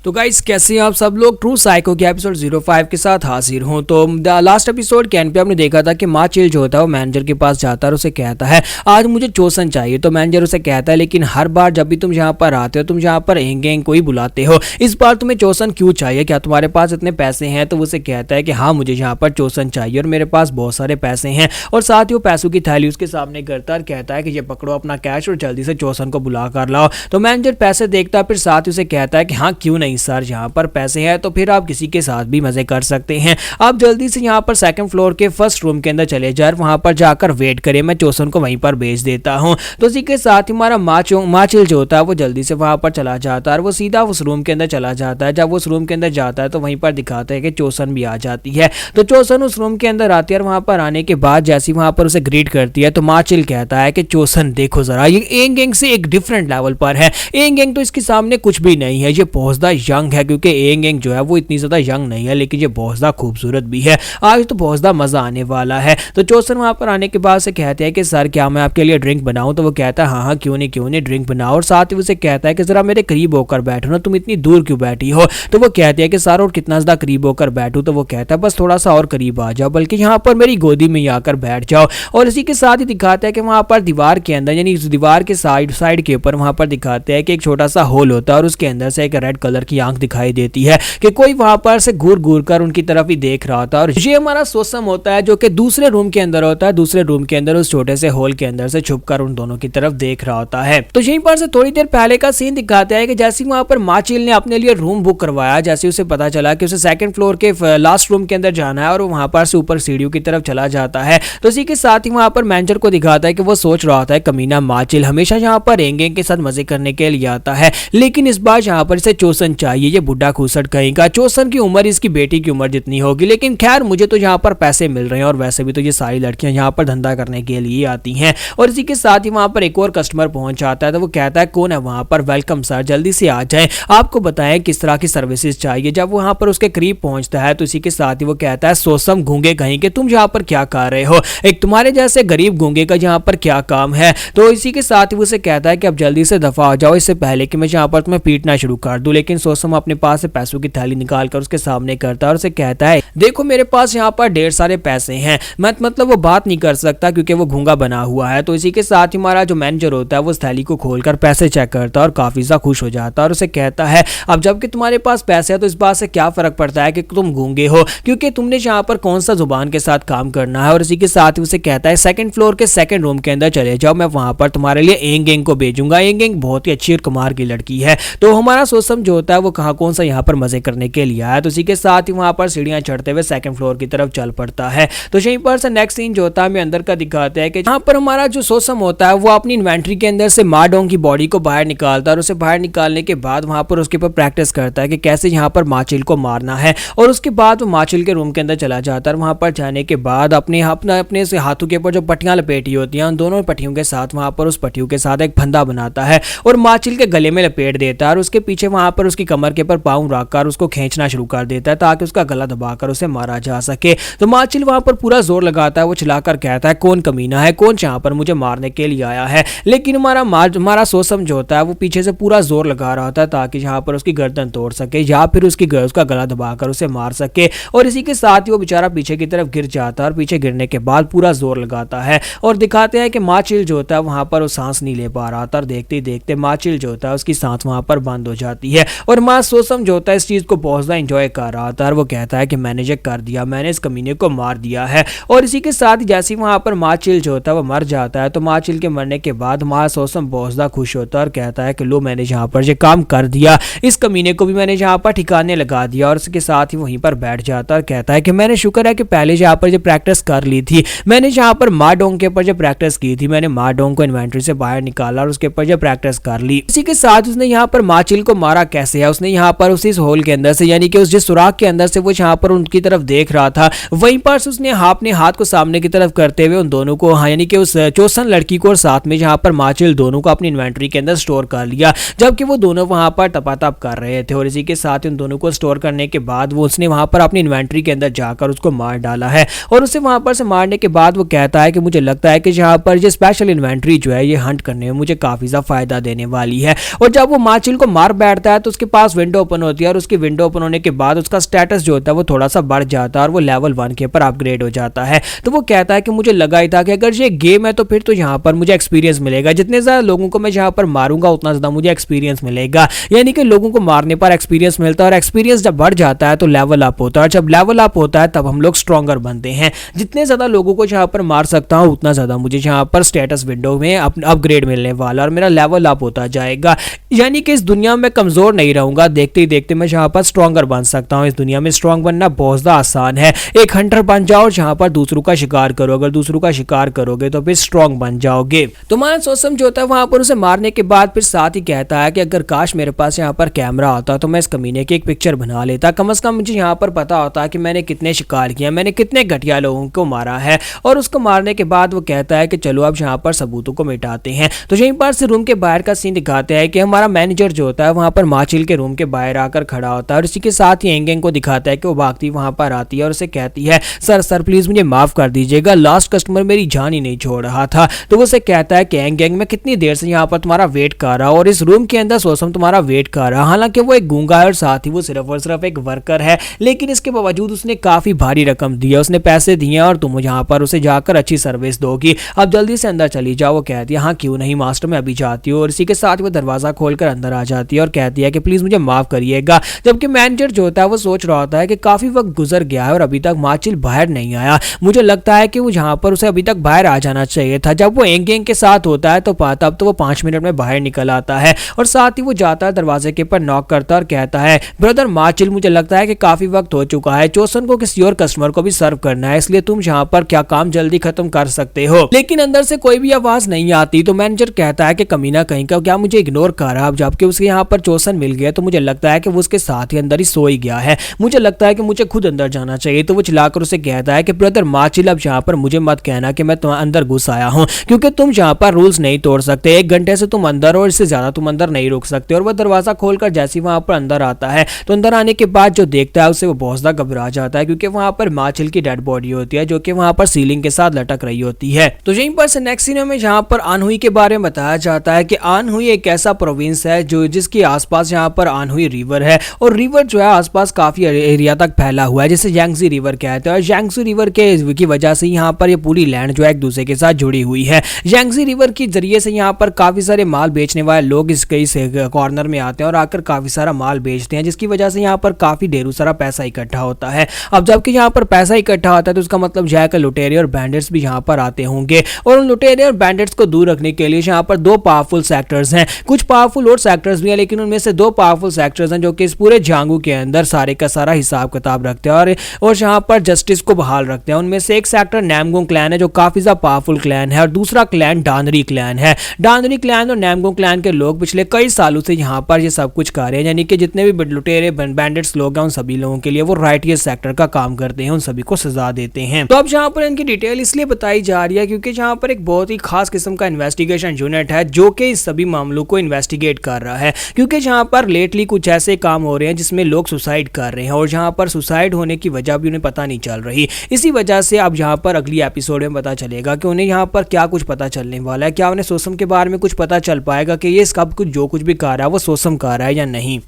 तो गाइस कैसे हैं आप सब लोग। ट्रू साइको के एपिसोड 05 के साथ हाजिर हूं। तो लास्ट एपिसोड के एंड पे आपने देखा था कि माचिल जो होता है वो मैनेजर के पास जाता है और उसे कहता है आज मुझे चोसन चाहिए। तो मैनेजर उसे कहता है लेकिन हर बार जब भी तुम यहाँ पर आते हो तुम यहाँ पर एंग को ही बुलाते हो, इस बार तुम्हें चोसन क्यों चाहिए, क्या तुम्हारे पास इतने पैसे हैं। तो उसे कहता है कि हाँ मुझे यहाँ पर चोसन चाहिए और मेरे पास बहुत सारे पैसे हैं। और साथ ही वो पैसों की थैली उसके सामने करता है और कहता है कि ये पकड़ो अपना कैश और जल्दी से चोसन को बुला कर लाओ। तो मैनेजर पैसे देखता है, फिर साथ ही उसे कहता है कि हाँ क्यों नहीं सर, यहाँ पर पैसे हैं तो फिर आप किसी के साथ भी मजे कर सकते हैं। आप जल्दी से यहाँ पर सेकंड फ्लोर के फर्स्ट रूम के अंदर चले जाए, वहां पर जाकर वेट करें, मैं चोसन को वहीं पर भेज देता हूँ। तो इसी के साथ ही हमारा माचिल जो होता है वो जल्दी से वहां पर चला जाता है और वो सीधा उस रूम के अंदर चला जाता है। जब वो उस रूम के अंदर जाता है तो वहीं पर दिखाता है कि चोसन भी आ जाती है। तो चोसन उस रूम के अंदर आती है और वहां पर आने के बाद जैसी वहां पर उसे ग्रीट करती है तो माचिल कहता है कि चोसन देखो जरा, ये एंग से एक डिफरेंट लेवल पर है। एंग तो इसके सामने कुछ भी नहीं है, ये बहुत ज्यादा यंग है, क्योंकि एंग जो है वो इतनी ज्यादा यंग नहीं है लेकिन ये बहुत ज्यादा खूबसूरत भी है। आज तो बहुत ज्यादा मजा आने वाला है। तो चोसन वहां पर आने के बाद से कहते हैं कि सर क्या मैं आपके लिए ड्रिंक बनाऊं। तो वो कहता है हाँ क्यों नहीं ड्रिंक बनाओ। और साथ ही उसे कहता है कि जरा मेरे करीब होकर बैठो ना, तुम इतनी दूर क्यों बैठी हो। तो वो कहते हैं कि सर और कितना ज्यादा करीब होकर बैठूं। तो वो कहता है बस थोड़ा सा और करीब आ जाओ, बल्कि यहाँ पर मेरी गोदी में ही आकर बैठ जाओ। और इसी के साथ ही दिखाता है कि वहां पर दीवार के अंदर यानी दीवार के साइड के ऊपर वहां पर दिखाते हैं कि एक छोटा सा होल होता है और उसके अंदर से एक रेड कलर की आंख दिखाई देती है कि कोई वहां पर से घूर कर उनकी तरफ ही देख रहा था। और ये हमारा सोसम होता है जो कि दूसरे रूम के अंदर होता है, दूसरे रूम के अंदर उस छोटे से होल के अंदर से छुपकर उन दोनों की तरफ देख रहा होता है। तो यहीं पर से थोड़ी देर पहले का सीन दिखाता है कि जैसे वहां पर माचिल ने अपने लिए रूम बुक करवाया, जैसे उसे पता चला कि उसे सेकंड फ्लोर के लास्ट रूम के अंदर जाना है और वहां पर से ऊपर सीढ़ियों की तरफ चला जाता है। तो इसी के साथ ही वहां पर मैनेजर को दिखाता है कि वो सोच रहा होता है कमीना माचिल हमेशा यहाँ पर एंग के साथ मजे करने के लिए आता है, लेकिन इस बार यहाँ पर इसे चोसन चाहिए। ये बुढ़ा खूसट कहीं का, चोसन की उम्र इसकी बेटी की उम्र जितनी होगी, लेकिन खैर मुझे तो यहाँ पर पैसे मिल रहे हैं और वैसे भी तो ये सारी लड़कियां यहाँ पर धंधा करने के लिए आती हैं। और इसी के साथ ही वहां पर एक और कस्टमर पहुंच जाता है। तो वो कहता है कौन है वहां पर, वेलकम सर जल्दी से आ जाएं, आपको बताएं किस तरह की सर्विसेज चाहिए। जब वहां पर उसके करीब पहुंचता है तो इसी के साथ ही वो कहता है सोसम गूंगे कहीं के, तुम यहाँ पर क्या कर रहे हो, एक तुम्हारे जैसे गरीब गूंगे का यहाँ पर क्या काम है। तो इसी के साथ ही वो उसे कहता है कि अब जल्दी से दफा हो जाओ इससे पहले कि मैं यहाँ पर तुम्हें पीटना शुरू कर दूं। लेकिन सोसम अपने पास से पैसों की थैली निकाल कर उसके सामने करता है और उसे कहता है देखो मेरे पास यहाँ पर ढेर सारे पैसे हैं। मतलब वो बात नहीं कर सकता क्योंकि वो गूंगा बना हुआ है। तो इसी के साथ ही हमारा जो मैनेजर होता है वो उस थैली को खोलकर पैसे चेक करता है और काफी ज्यादा खुश हो जाता है और उसे कहता है अब जबकि तुम्हारे पास पैसे है तो इस बात से क्या फर्क पड़ता है कि तुम गूंगे हो, क्योंकि तुमने यहाँ पर कौन सा जुबान के साथ काम करना है। और इसी के साथ ही उसे कहता है सेकंड फ्लोर के सेकंड रूम के अंदर चले जाओ, मैं वहां पर तुम्हारे लिए एंग को भेजूंगा। एंग बहुत ही अच्छी और कुमार की लड़की है। तो हमारा सोसम जो होता है वो कहाँ कौन सा यहाँ पर मजे करने के लिए आया। तो इसी के साथ ही वहां पर सीढ़ियां चढ़ते हुए सेकंड फ्लोर की तरफ चल पड़ता है। तो यहीं पर से नेक्स्ट सीन जो होता है हमें अंदर का दिखाते हैं कि जहां पर हमारा जो सोसम होता है वो अपनी इन्वेंट्री के अंदर से माडोंग की बॉडी को बाहर निकालता है और उसे बाहर निकालने के बाद वहां पर उसके ऊपर प्रैक्टिस करता है कि कैसे यहाँ पर माचिल को मारना है। और उसके बाद वो माचिल के रूम के अंदर चला जाता है। वहां पर जाने के बाद अपने से हाथों के ऊपर जो पट्टियां लपेटी होती हैं उन दोनों पट्टियों के साथ वहां पर उस पट्टियों के साथ एक फंदा बनाता है और माचिल के गले में लपेट देता है और उसके पीछे वहां पर उसकी कमर के ऊपर पाँव रखकर उसको खींचना शुरू कर देता है ताकि उसका गला दबाकर उसे मारा जा सके। तो माचिल वहां पर पूरा जोर लगाता है, वो चिल्लाकर कहता है कौन कमीना है, कौन यहाँ पर मुझे मारने के लिए आया है। लेकिन हमारा सोसम जो होता है वो पीछे से पूरा जोर लगा रहा होता है ताकि यहाँ पर उसकी गर्दन तोड़ सके या फिर उसका गला दबाकर उसे मार सके। और इसी के साथ ही वो बेचारा पीछे की तरफ गिर जाता है और पीछे गिरने के बाद पूरा जोर लगाता है और दिखाते हैं कि माचिल जो होता है वहां पर वो सांस नहीं ले पा रहा था और देखते ही देखते माचिल जो होता है उसकी सांस वहां पर बंद हो जाती है। और मां सोसम जो होता है इस चीज को बहुत ज्यादा एंजॉय कर रहा था और वो कहता है कि मैंने जो कर दिया, मैंने इस कमीने को मार दिया है। और इसी के साथ जैसे वहां पर माचिल जो होता है वो मर जाता है तो माचिल के मरने के बाद मां सोसम बहुत ज्यादा खुश होता है और कहता है कि लो मैंने यहाँ पर ये काम कर दिया, इस कमीने को भी मैंने यहाँ पर ठिकाने लगा दिया। और इसके साथ ही वहीं पर बैठ जाता है और कहता है कि मैंने शुक्र है कि पहले यहाँ पर जो प्रैक्टिस कर ली थी, मैंने यहाँ पर माडोंग के ऊपर जो प्रैक्टिस की थी, मैंने माडोंग को इन्वेंट्री से बाहर निकाला और उसके ऊपर जो प्रैक्टिस कर ली। इसी के साथ उसने यहाँ पर माचिल को मारा कैसे है, उसने यहाँ पर उसी होल के अंदर से यानी कि उस जिस सुराख के अंदर से वो यहाँ पर उनकी तरफ देख रहा था वहीं पर उसने अपने हाथ को सामने की तरफ करते हुए उन दोनों को यानी कि उस चोसन लड़की को और साथ में यहाँ पर माचिल दोनों को अपनी इन्वेंट्री के अंदर स्टोर कर लिया, जबकि वो दोनों वहां पर टपाटप कर रहे थे। और इसी के साथ उन दोनों को स्टोर करने के बाद वो उसने वहां पर अपनी इन्वेंट्री के अंदर जाकर उसको मार डाला है। और उसे वहां पर से मारने के बाद वो कहता है कि मुझे लगता है कि यहाँ पर ये स्पेशल इन्वेंट्री जो है ये हंट करने में मुझे काफी ज्यादा फायदा देने वाली है। और जब वो माचिल को मार बैठता है तो उसके पास विंडो ओपन होती है और उसकी विंडो ओपन होने के बाद उसका स्टेटस जो होता है वो थोड़ा सा बढ़ जाता है और वो लेवल 1 के ऊपर अपग्रेड हो जाता है। तो वो कहता है कि मुझे लगा ही था कि अगर ये गेम है तो फिर तो यहाँ पर मुझे एक्सपीरियंस मिलेगा, जितने ज्यादा लोगों को मैं यहाँ पर मारूंगा उतना ज्यादा मुझे एक्सपीरियंस मिलेगा। यानी कि लोगों को मारने पर एक्सपीरियंस मिलता है और एक्सपीरियंस जब बढ़ जाता है तो लेवल अप होता है और जब लेवल अप होता है तब हम लोग स्ट्रॉन्गर बनते हैं। जितने ज्यादा लोगों को यहाँ पर मार सकता हूँ उतना ज्यादा मुझे यहाँ पर स्टेटस विंडो में अपग्रेड मिलने वाला और मेरा लेवल अप होता जाएगा। यानी कि इस दुनिया में कमजोर नहीं रहूंगा, देखते ही देखते मैं यहाँ पर स्ट्रॉन्गर बन सकता हूँ। इस दुनिया में स्ट्रॉन्ग बनना बहुत ज्यादा आसान है। एक हंटर बन जाओ जहाँ पर दूसरों का शिकार करो, अगर दूसरों का शिकार करोगे तो फिर स्ट्रॉन्ग बन जाओगे। तो मान सोच समझ होता है वहां पर उसे मारने के बाद फिर साथ ही कहता है कि अगर काश मेरे पास यहाँ पर कैमरा होता तो मैं इस कमीने की एक पिक्चर बना लेता, कम से कम मुझे यहाँ पर पता होता कि मैंने कितने शिकार किया, मैंने कितने घटिया लोगों को मारा है। और उसको मारने के बाद वो कहता है कि चलो अब यहाँ पर सबूतों को मिटाते हैं। तो यहीं पर से रूम के बाहर का सीन दिखाते हैं कि हमारा मैनेजर जो होता है वहां पर माचिल के रूम के बाहर आकर खड़ा होता है और इसी के साथ ही एंगेंग को दिखाता है कि वो भागती वहां पर आती है और उसे कहती है सर सर प्लीज मुझे माफ कर दीजिएगा, लास्ट कस्टमर मेरी जान ही नहीं छोड़ रहा था। तो वो उसे कहता है कि एंगेंग मैं कितनी देर से यहाँ पर तुम्हारा वेट कर रहा हूँ और इस रूम के अंदर सोसम तुम्हारा वेट कर रहा। हालांकि वो एक गूंगा है और साथ ही वो सिर्फ और सिर्फ एक वर्कर है, लेकिन इसके बावजूद उसने काफी भारी रकम दी है, उसने पैसे दिए और तुम यहाँ पर उसे जाकर अच्छी सर्विस दोगी, अब जल्दी से अंदर चली जाओ। वो कहती है हाँ क्यों नहीं मास्टर, मैं अभी जाती हूँ। और इसी के साथ वो दरवाजा खोलकर अंदर आ जाती है और कहती है कि प्लीज मुझे माफ करिएगा। जबकि मैनेजर जो होता है वो सोच रहा होता है कि काफी वक्त गुजर गया है और अभी तक माचिल बाहर नहीं आया, मुझे लगता है कि वो जहाँ पर उसे अभी तक बाहर आ जाना चाहिए था। जब वो एंगेंग के साथ होता है तो तब तो वो 5 मिनट में बाहर निकल आता है और साथ ही वो जाता है दरवाजे के ऊपर नॉक करता है और कहता है ब्रदर माचिल मुझे लगता है कि काफी वक्त हो चुका है, चोसन को किसी और कस्टमर को भी सर्व करना है, इसलिए तुम यहाँ पर क्या काम जल्दी खत्म कर सकते हो। लेकिन अंदर से कोई भी आवाज नहीं आती। तो मैनेजर कहता है कि कमीना कहीं का क्या मुझे इग्नोर कर रहा है। जबकि उसके यहाँ पर चोसन मिल गया तो मुझे लगता है कि वो उसके साथ ही अंदर ही सो ही गया है, मुझे लगता है कि मुझे खुद अंदर जाना चाहिए। तो वो चिल्लाकर उसे कहता है कि ब्रदर माचिल अब यहाँ पर मुझे मत कहना कि मैं तुम्हारे अंदर घुस आया हूँ, क्योंकि तुम यहाँ पर रूल्स नहीं तोड़ सकते, 1 घंटे से तुम अंदर हो, इससे ज्यादा तुम अंदर नहीं रुक सकते। और वह दरवाजा खोलकर जैसे ही वहां पर अंदर आता है तो अंदर आने के बाद जो देखता है उससे वो बहुत ज्यादा घबरा जाता है, क्योंकि वहां पर माचिल की डेड बॉडी होती है जो कि वहां पर सीलिंग के साथ लटक रही होती है। तो यहीं पर से नेक्स्ट सीन में जहां पर आनहुई के बारे में बताया जाता है कि आनहुई एक ऐसा प्रोविंस है जो जिसके आसपास यहाँ पर आनहुई रिवर है और रिवर जो है आसपास काफी एरिया तक फैला हुआ है, जिसे यांगजी रिवर कहते हैं। और यांगजी रिवर के की वजह से यहाँ पर ये पूरी लैंड जो है एक दूसरे के साथ जुड़ी हुई है। यांगजी रिवर के जरिए से यहाँ पर काफी सारे माल बेचने वाले लोग इस कॉर्नर में आते हैं और आकर काफी सारा माल बेचते हैं, जिसकी वजह से यहाँ पर काफी ढेरों सारा पैसा इकट्ठा होता है। अब जबकि यहाँ पर पैसा इकट्ठा होता है तो उसका मतलब जाकर लुटेरे और बैंडिट्स भी यहाँ पर आते होंगे और उन लुटेरे और बैंडिट्स को दूर रखने के लिए यहाँ पर 2 पावरफुल सेक्टर्स हैं। कुछ पावरफुल और सेक्टर्स भी हैं, लेकिन उनमें से 2 पावरफुल सेक्टर्स हैं जो कि इस पूरे झांगू के अंदर सारे का सारा हिसाब किताब रखते हैं और यहाँ पर जस्टिस को बहाल रखते हैं। उनमें से एक सेक्टर नैमगोंग क्लैन है जो काफी ज्यादा पावरफुल क्लैन है और दूसरा क्लैन डानरी क्लैन है। डानरी क्लैन और नैमगोंग क्लैन के लोग पिछले कई सालों से यहाँ पर ये सब कुछ कर रहे हैं, यानी कि जितने भी लुटेरे बैंडिट्स लोग हैं उन सभी लोगों के लिए वो राइटियस सेक्टर का काम करते हैं, उन सभी को सजा देते हैं। तो अब यहाँ पर इनकी डिटेल इसलिए बताई जा रही है क्योंकि यहाँ पर एक बहुत ही खास किस्म का इन्वेस्टिगेशन यूनिट है जो कि इस सभी मामलों को इन्वेस्टिगेट कर रहा है, क्योंकि यहाँ पर लेटली कुछ ऐसे काम हो रहे हैं जिसमें लोग सुसाइड कर रहे हैं और यहाँ पर सुसाइड होने की वजह भी उन्हें पता नहीं चल रही। इसी वजह से अब यहाँ पर अगली एपिसोड में पता चलेगा कि उन्हें यहाँ पर क्या कुछ पता चलने वाला है, क्या उन्हें सोसम के बारे में कुछ पता चल पाएगा कि ये कब कुछ जो कुछ भी कर रहा है वो सोसम कर रहा है या नहीं।